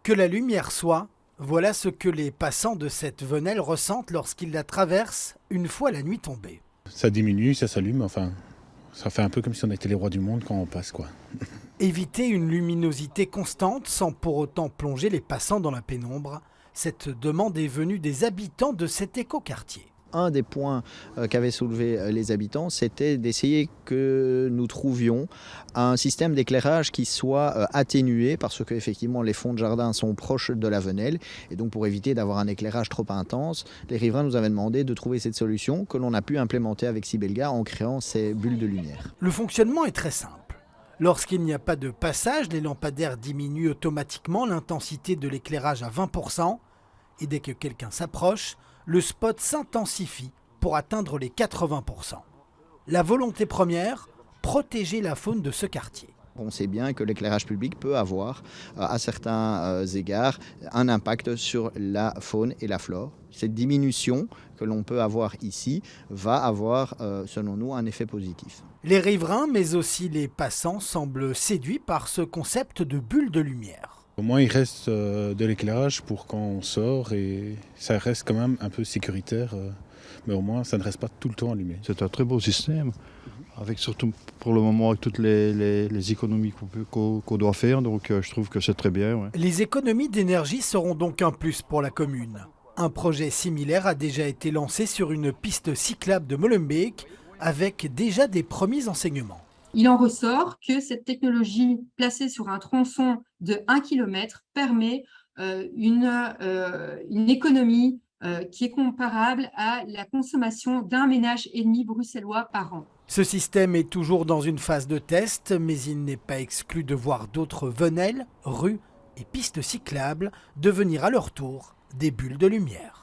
Que la lumière soit, voilà ce que les passants de cette venelle ressentent lorsqu'ils la traversent une fois la nuit tombée. Ça diminue, ça s'allume, enfin, ça fait un peu comme si on était les rois du monde quand on passe, quoi. Éviter une luminosité constante sans pour autant plonger les passants dans la pénombre, cette demande est venue des habitants de cet écoquartier. Un des points qu'avaient soulevé les habitants, c'était d'essayer que nous trouvions un système d'éclairage qui soit atténué, parce qu'effectivement les fonds de jardin sont proches de la venelle, et donc pour éviter d'avoir un éclairage trop intense, les riverains nous avaient demandé de trouver cette solution que l'on a pu implémenter avec Sibelga en créant ces bulles de lumière. Le fonctionnement est très simple. Lorsqu'il n'y a pas de passage, les lampadaires diminuent automatiquement l'intensité de l'éclairage à 20%, et dès que quelqu'un s'approche, le spot s'intensifie pour atteindre les 80%. La volonté première, protéger la faune de ce quartier. On sait bien que l'éclairage public peut avoir, à certains égards, un impact sur la faune et la flore. Cette diminution que l'on peut avoir ici va avoir, selon nous, un effet positif. Les riverains, mais aussi les passants, semblent séduits par ce concept de bulle de lumière. Au moins, il reste de l'éclairage pour quand on sort et ça reste quand même un peu sécuritaire. Mais au moins, ça ne reste pas tout le temps allumé. C'est un très beau système, avec surtout pour le moment avec toutes les économies qu'on doit faire. Donc je trouve que c'est très bien. Ouais. Les économies d'énergie seront donc un plus pour la commune. Un projet similaire a déjà été lancé sur une piste cyclable de Molenbeek avec déjà des premiers enseignements. Il en ressort que cette technologie placée sur un tronçon de 1 km permet une économie qui est comparable à la consommation d'un ménage et demi bruxellois par an. Ce système est toujours dans une phase de test, mais il n'est pas exclu de voir d'autres venelles, rues et pistes cyclables devenir à leur tour des bulles de lumière.